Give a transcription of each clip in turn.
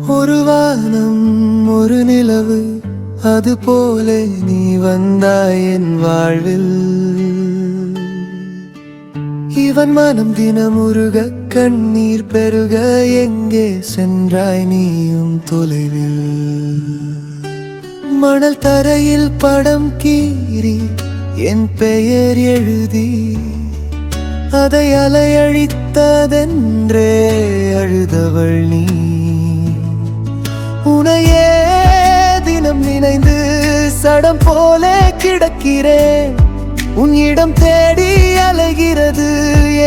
ஒரு வானம் ஒரு நிலவு அது போல நீ வந்தாய் என் வாழ்வில். இவன் மனம் தினமுருக கண்ணீர் பெருக எங்கே சென்றாய் நீயும் தொலைவில். மணல் தரையில் படம் கீறி என் பெயர் எழுதி அதை அலையழித்ததென்றே அழுதவள் நீ. உனையே தினம் நினைந்து சடம் போல கிடக்கிறேன். உன் இடம் தேடி அலைகிறது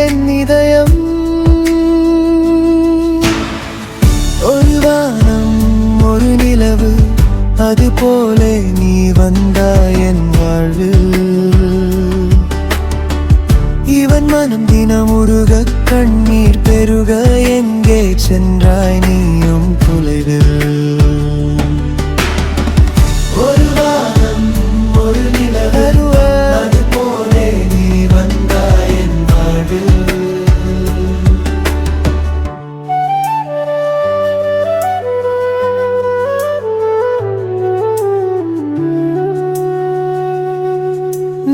என் இதயம். ஒரு வானம் ஒரு நிலவு அது போல நீ வந்தாய் என் வாழ்வில். இவன் மனம் தினமுருக கண்ணீர் பெருக எங்கே சென்றாய் நீயும் தொலைவில். ஒரு வானம் ஒரு நிலவு அது போல நீ வந்தாய் என் வாழ்வில்.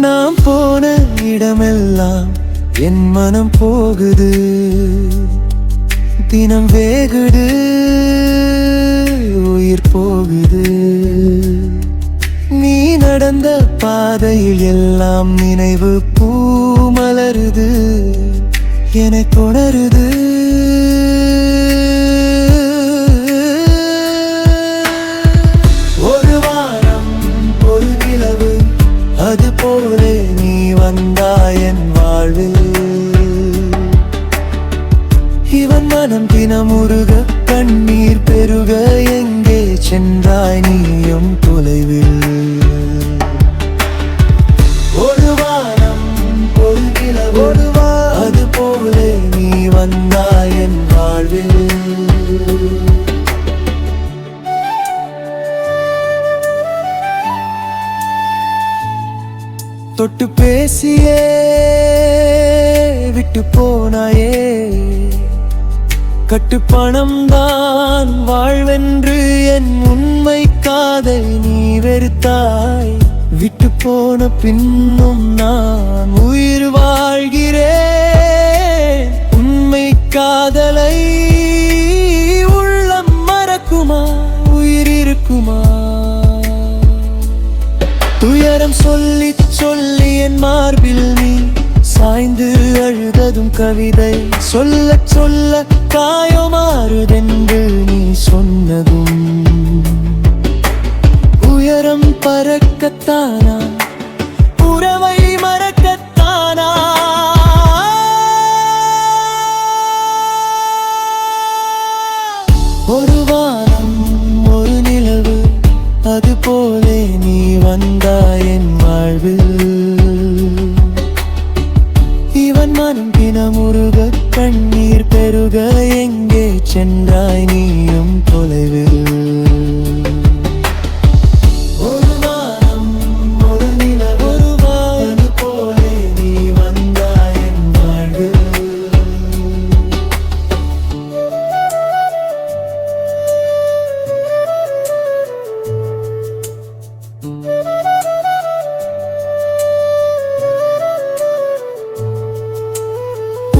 நாம் போன இடமெல்லாம் என் மனம் போகுது. தினம் வேகுது உயிர் போகுது. நீ நடந்த பாதையில் எல்லாம் நினைவு பூ மலருது என தொடருது. ஒரு வாரம் ஒரு நிலவு அது போல நீ வந்தாய் என் வாழ்வில். இவன் மனம் தினமுருக கண்ணீர் பெருக எங்கே சென்றாய் நீயும் தொலைவில். ஒரு வாரம் ஒரு நிலவு அது போல நீ வந்தாய் என் வாழ்வில். தொட்டு பேசியே விட்டு போனாயே. கட்டுப்பணம் தான் வாழ்வென்று என் உண்மை காதல் நீ வெறுத்தாய். விட்டு போன பின்னும் நான் உயிர் வாழ்கிறேன். உண்மை காதலை உள்ளம் மறக்குமா உயிர் இருக்குமா. துயரம் சொல்லி சொல்லி என் மார்பில் நீ சாய்ந்து அழுததும் கவிதை சொல்ல சொல்ல காயமாறுதென்று நீ சொன்னதும். உயரம் பறக்கத்தானா உறவை மறக்கத்தானா. ஒரு வானம் ஒரு நிலவு அது போல நீ வந்தாய் என் வாழ்வில். இவன் மனம் தினமுருக கண்ணீர் பெருக எங்கே சென்றாய் நீயும் தொலைவில். ஒரு வானம் ஒரு நிலவு அது போல நீ வந்தாய் என் வாழ்வில்.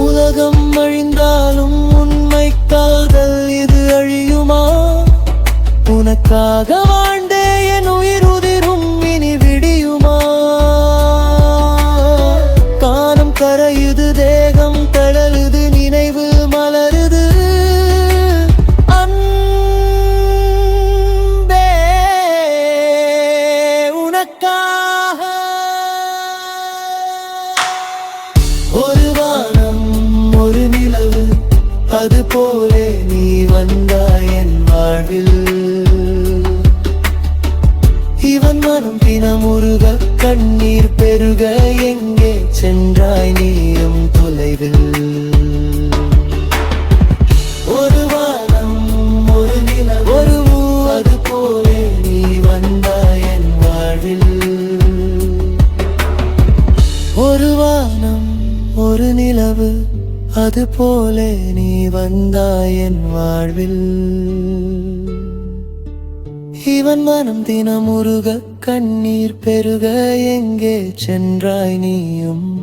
உலகம் அழிந்தாலும் உண்மை காதல் இது அழியுமா. உனக்காக வாழ்ந்தே என் உயிர் உதிரும் இனி விடியுமா. கானம் கரையுது தேகம் தழலுது நினைவு மலருது. அன்பே உனக்காக. ஒரு வானம் ஒரு நிலவு அது போல நீ வந்தாய் என் வாழ்வில். இவன் மனம் தினமுருக கண்ணீர் பெருக எங்கே சென்றாய் நீயும் தொலைவில். ஒரு வானம் ஒரு நிலவு அது போல நீ வந்தாய் என் வாழ்வில். ஒரு வானம் ஒரு நிலவு அதுபோலே நீ வந்தாய் என் வாழ்வில். இவன் மனம் தினமுருக கண்ணீர் பெருக எங்கே சென்றாய் நீயும்?